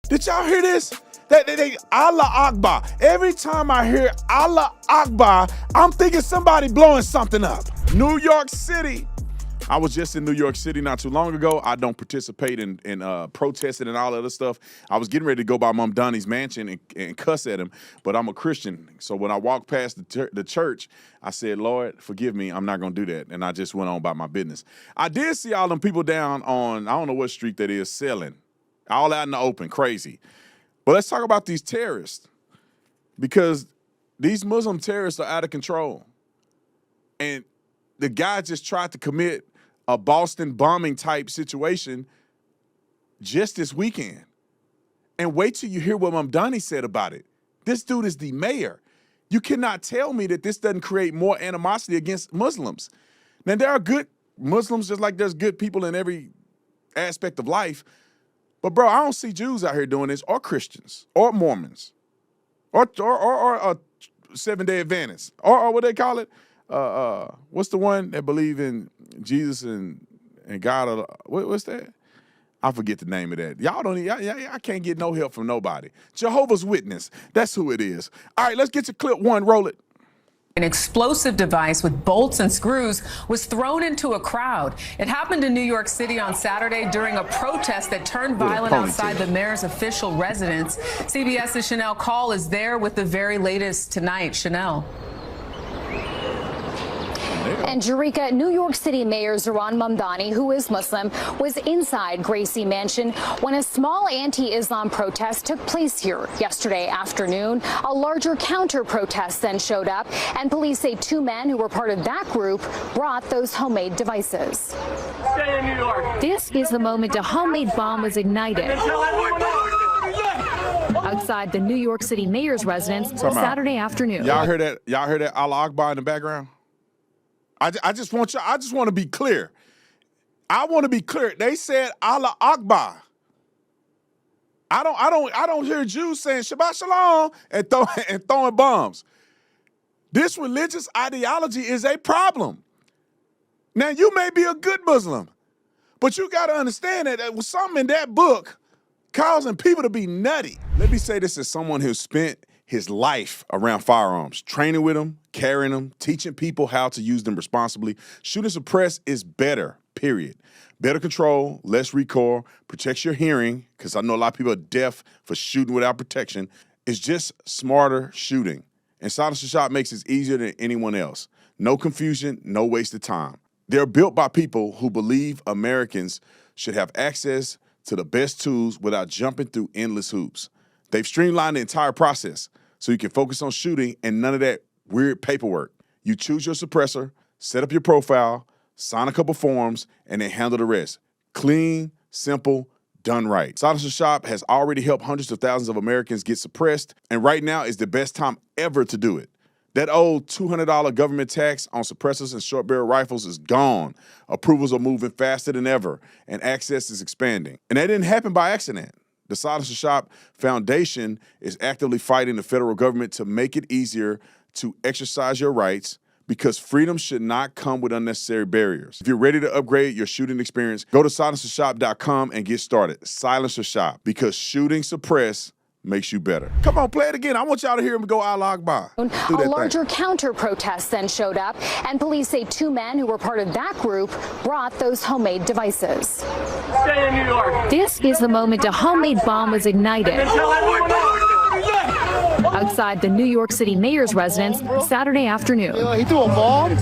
Did y'all hear this? They Allah Akbar. Every time I hear Allah Akbar, I'm thinking somebody blowing something up. New York City. I was just in New York City not too long ago. I don't participate in protesting and all that other stuff. I was getting ready to go by Mamdani's mansion and cuss at him, but I'm a Christian. So when I walked past the church, I said, Lord, forgive me. I'm not going to do that. And I just went on about my business. I did see all them people down on, I don't know what street that is, selling. All out in the open, crazy. But let's talk about these terrorists, because these Muslim terrorists are out of control. And the guy just tried to commit a Boston bombing type situation just this weekend. And wait till you hear what Mamdani said about it. This dude is the mayor. You cannot tell me that this doesn't create more animosity against Muslims. Now, there are good Muslims just like there's good people in every aspect of life. But bro, I don't see Jews out here doing this, or Christians, or Mormons, or Seventh-day Adventists, or what they call it. What's the one that believe in Jesus and God? What's that? I forget the name of that. Y'all don't. I can't get no help from nobody. Jehovah's Witness. That's who it is. All right, let's get to clip one. Roll it. An explosive device with bolts and screws was thrown into a crowd. It happened in New York City on Saturday during a protest that turned violent outside the mayor's official residence. CBS's Chanel Call is there with the very latest tonight. Chanel. And Eureka, New York City Mayor Zohran Mamdani, who is Muslim, was inside Gracie Mansion when a small anti-Islam protest took place here yesterday afternoon. A larger counter-protest then showed up, and police say two men who were part of that group brought those homemade devices. Stay in New York. This is the moment a homemade bomb was ignited outside the New York City mayor's residence Saturday afternoon. Y'all heard that? Y'all heard that Allah Akbar in the background? I just want to be clear. I want to be clear. They said Allah Akbar. I don't hear Jews saying Shabbat Shalom and throwing bombs. This religious ideology is a problem. Now, you may be a good Muslim, but you got to understand that there was something in that book causing people to be nutty. Let me say this as someone who spent his life around firearms, training with them, carrying them, teaching people how to use them responsibly. Shoot and suppress is better, period. Better control, less recoil, protects your hearing, because I know a lot of people are deaf for shooting without protection. It's just smarter shooting. And Silence the Shot makes it easier than anyone else. No confusion, no waste of time. They're built by people who believe Americans should have access to the best tools without jumping through endless hoops. They've streamlined the entire process so you can focus on shooting and none of that weird paperwork. You choose your suppressor, set up your profile, sign a couple forms, and then handle the rest. Clean, simple, done right. Silence the Shop has already helped hundreds of thousands of Americans get suppressed, and right now is the best time ever to do it. That old $200 government tax on suppressors and short barrel rifles is gone. Approvals are moving faster than ever, and access is expanding. And that didn't happen by accident. The Silence the Shop Foundation is actively fighting the federal government to make it easier to exercise your rights, because freedom should not come with unnecessary barriers. If you're ready to upgrade your shooting experience, go to silencetheshop.com and get started. Silence the Shop, because shooting suppress makes you better. Come on, play it again. I want y'all to hear him go Allah Akbar. A larger counter-protest then showed up, and police say two men who were part of that group brought those homemade devices. Stay in New York. This is the moment a homemade bomb was ignited outside the New York City mayor's residence Saturday afternoon. He threw a bomb?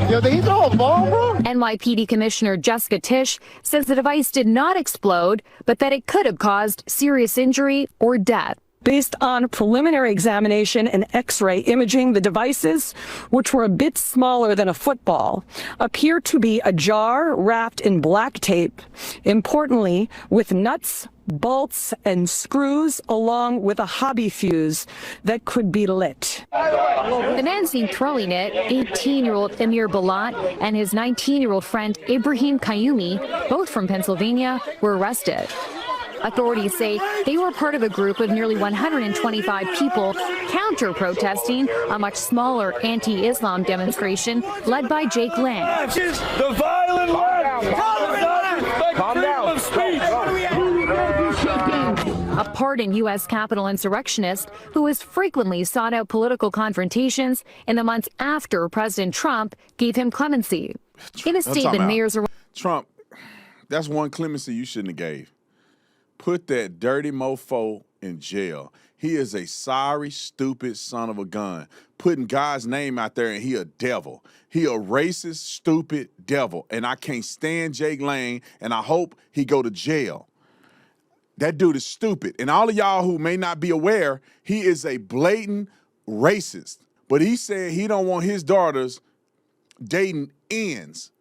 Did he throw a bomb, bro? NYPD Commissioner Jessica Tisch says the device did not explode, but that it could have caused serious injury or death. Based on preliminary examination and X-ray imaging, the devices, which were a bit smaller than a football, appear to be a jar wrapped in black tape, importantly with nuts, bolts, and screws, along with a hobby fuse that could be lit. The man seen throwing it, 18-year-old Amir Balat and his 19-year-old friend Ibrahim Kayumi, both from Pennsylvania, were arrested. Authorities say they were part of a group of nearly 125 people counter-protesting a much smaller anti-Islam demonstration led by Jake Lang. The violent left. Calm down. Calm down. Freedom of speech. pardon U.S. Capitol insurrectionist who has frequently sought out political confrontations in the months after President Trump gave him clemency. In a statement, mayors are... Trump, that's one clemency you shouldn't have gave. Put that dirty mofo in jail. He is a sorry, stupid son of a gun. Putting God's name out there and he a devil. He a racist, stupid devil. And I can't stand Jake Lang and I hope he go to jail. That dude is stupid. And all of y'all who may not be aware, he is a blatant racist. But he said he don't want his daughters dating ends.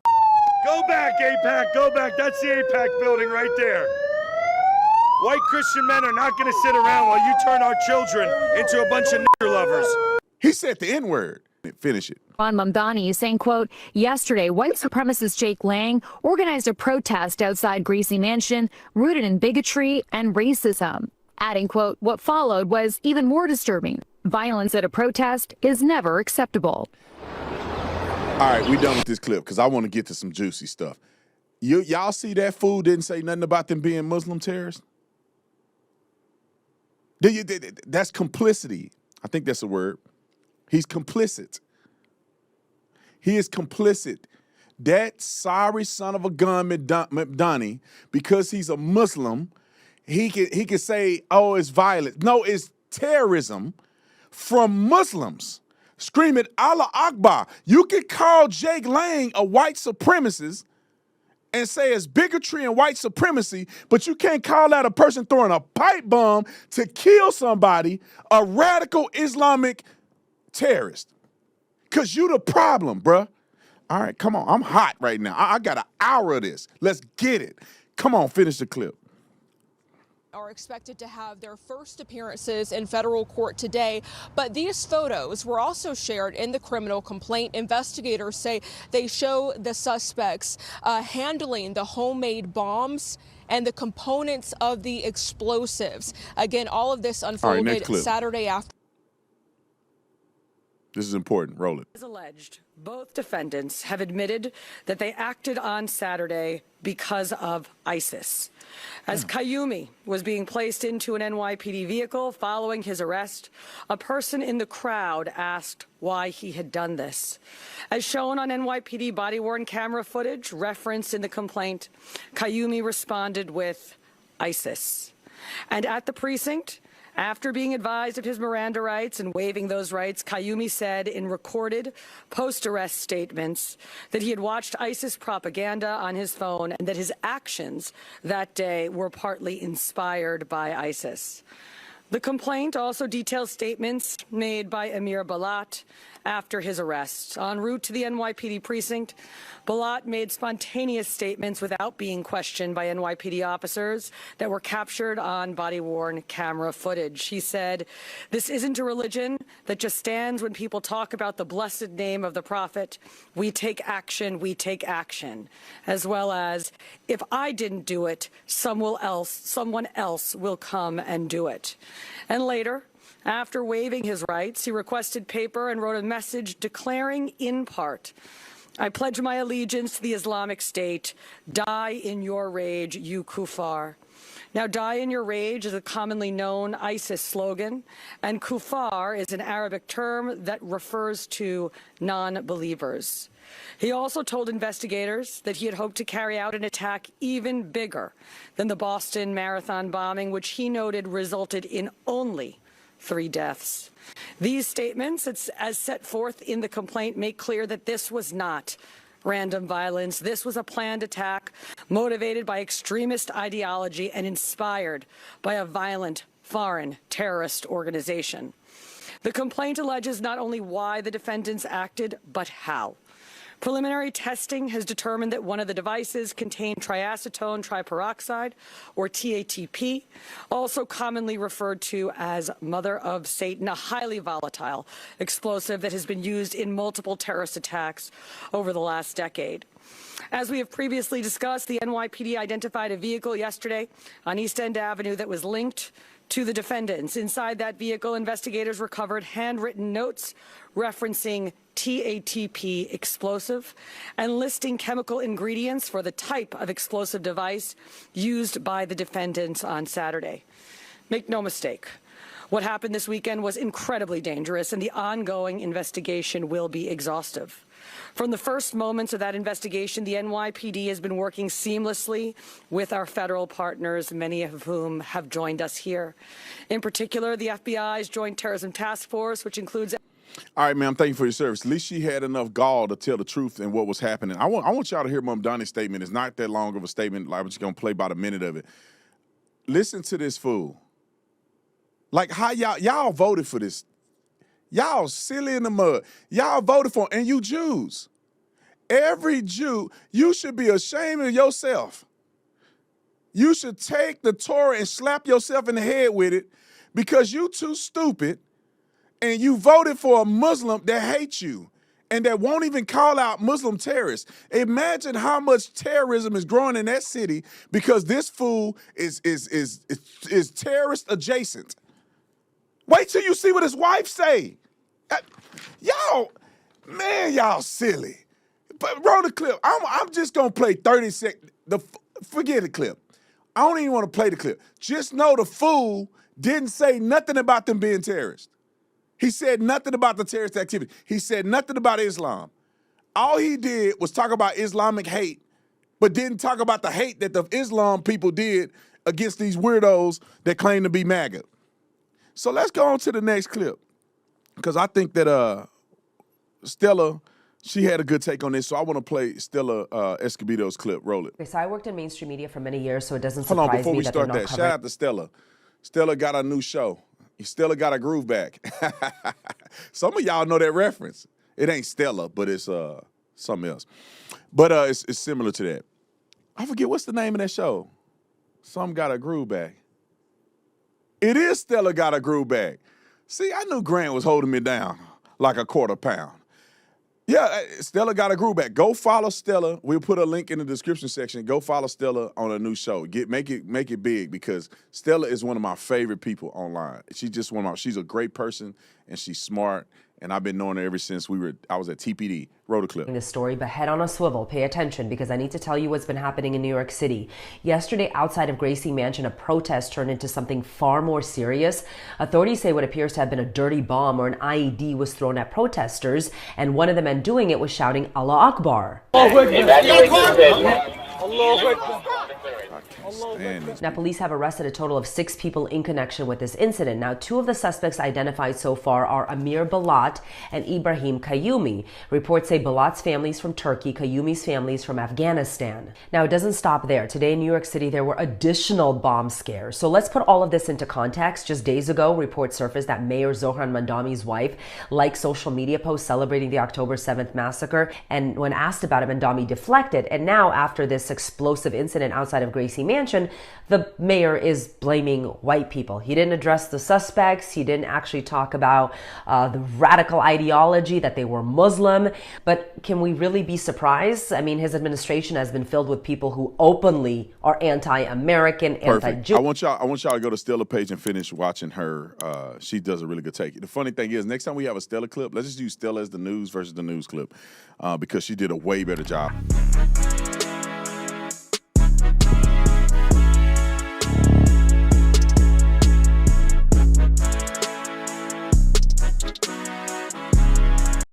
Go back, AIPAC, go back. That's the AIPAC building right there. White Christian men are not going to sit around while you turn our children into a bunch of nigger lovers. He said the N-word. Finish it. On Mamdani saying, quote, yesterday, white supremacist Jake Lang organized a protest outside Greasy Mansion rooted in bigotry and racism. Adding, quote, what followed was even more disturbing. Violence at a protest is never acceptable. All right, we done with this clip because I want to get to some juicy stuff. Y'all see that fool didn't say nothing about them being Muslim terrorists? That's complicity. I think that's a word. He's complicit. He is complicit. That sorry son of a gun, Mamdani, because he's a Muslim, he can say, oh, it's violence. No, it's terrorism from Muslims. Screaming, Allah Akbar. You can call Jake Lang a white supremacist and say it's bigotry and white supremacy, but you can't call out a person throwing a pipe bomb to kill somebody a radical Islamic terrorist. Because you the problem, bruh. All right, come on. I'm hot right now. I got an hour of this. Let's get it. Come on, finish the clip. Are expected to have their first appearances in federal court today, but these photos were also shared in the criminal complaint. Investigators say they show the suspects handling the homemade bombs and the components of the explosives. Again, all of this unfolded Saturday afternoon. This is important. Roll it. As alleged, both defendants have admitted that they acted on Saturday because of ISIS. As Kayumi was being placed into an NYPD vehicle following his arrest, a person in the crowd asked why he had done this. As shown on NYPD body-worn camera footage referenced in the complaint, Kayumi responded with ISIS. And at the precinct, after being advised of his Miranda rights and waiving those rights, Kayumi said in recorded post-arrest statements that he had watched ISIS propaganda on his phone and that his actions that day were partly inspired by ISIS. The complaint also details statements made by Amir Balat after his arrest. En route to the NYPD precinct, Balat made spontaneous statements without being questioned by NYPD officers that were captured on body-worn camera footage. He said, "This isn't a religion that just stands when people talk about the blessed name of the prophet. We take action, as well as, if I didn't do it, someone else will come and do it." And later, after waiving his rights, he requested paper and wrote a message declaring in part, "I pledge my allegiance to the Islamic State. Die in your rage, you kuffar." Now, die in your rage is a commonly known ISIS slogan, and kuffar is an Arabic term that refers to non-believers. He also told investigators that he had hoped to carry out an attack even bigger than the Boston Marathon bombing, which he noted resulted in only 3 deaths. These statements, as set forth in the complaint, make clear that this was not random violence. This was a planned attack motivated by extremist ideology and inspired by a violent foreign terrorist organization. The complaint alleges not only why the defendants acted, but how. Preliminary testing has determined that one of the devices contained triacetone triperoxide, or TATP, also commonly referred to as Mother of Satan, a highly volatile explosive that has been used in multiple terrorist attacks over the last decade. As we have previously discussed, the NYPD identified a vehicle yesterday on East End Avenue that was linked to the defendants. Inside that vehicle, investigators recovered handwritten notes referencing TATP explosive and listing chemical ingredients for the type of explosive device used by the defendants on Saturday. Make no mistake. What happened this weekend was incredibly dangerous, and the ongoing investigation will be exhaustive. From the first moments of that investigation, the NYPD has been working seamlessly with our federal partners, many of whom have joined us here. In particular, the FBI's Joint Terrorism Task Force, which includes... All right, ma'am, thank you for your service. At least she had enough gall to tell the truth and what was happening. I want y'all to hear Mamdani's statement. It's not that long of a statement. Like, we're just going to play about a minute of it. Listen to this fool. Like, how y'all voted for this. Y'all silly in the mud. Y'all voted for it, and you Jews. Every Jew, you should be ashamed of yourself. You should take the Torah and slap yourself in the head with it because you too stupid and you voted for a Muslim that hates you and that won't even call out Muslim terrorists. Imagine how much terrorism is growing in that city because this fool is terrorist adjacent. Wait till you see what his wife say. Y'all, man, y'all silly. But roll the clip. I'm just gonna play 30 seconds. Forget the clip. I don't even want to play the clip. Just know the fool didn't say nothing about them being terrorists. He said nothing about the terrorist activity. He said nothing about Islam. All he did was talk about Islamic hate, but didn't talk about the hate that the Islam people did against these weirdos that claim to be MAGA. So let's go on to the next clip, because I think that Stella, she had a good take on this, so I want to play Stella Escobedo's clip. Roll it. Okay, so I worked in mainstream media for many years, so it doesn't Hold on, surprise before me we that start they're not that, covering. shout out to Stella. Stella got a new show. Stella got a groove back. Some of y'all know that reference. It ain't Stella, but it's something else. But it's similar to that. I forget what's the name of that show. Some got a groove back. It is Stella got a groove back. See, I knew Grant was holding me down like a quarter pound. Yeah, Stella got a groove back. Go follow Stella. We'll put a link in the description section. Go follow Stella on a new show. Make it big, because Stella is one of my favorite people online. She's a great person and she's smart. And I've been knowing her ever since I was at TPD. Roll the clip. This story, but head on a swivel. Pay attention, because I need to tell you what's been happening in New York City. Yesterday, outside of Gracie Mansion, a protest turned into something far more serious. Authorities say what appears to have been a dirty bomb or an IED was thrown at protesters, and one of the men doing it was shouting Allah Akbar. Now, police have arrested a total of 6 people in connection with this incident. Now, 2 of the suspects identified so far are Amir Balat and Ibrahim Kayumi. Reports say Balat's family is from Turkey, Kayumi's family is from Afghanistan. Now, it doesn't stop there. Today in New York City, there were additional bomb scares. So let's put all of this into context. Just days ago, reports surfaced that Mayor Zohran Mamdani's wife liked social media posts celebrating the October 7th massacre. And when asked about it, Mamdani deflected. And now, after this explosive incident outside of Gracie Mansion, the mayor is blaming white people. He didn't address the suspects. He didn't actually talk about the radical ideology that they were Muslim. But can we really be surprised? I mean, his administration has been filled with people who openly are anti-American, anti-Jew. I want y'all to go to Stella page and finish watching her. She does a really good take. The funny thing is, next time we have a Stella clip, let's just use Stella as the news versus the news clip, because she did a way better job.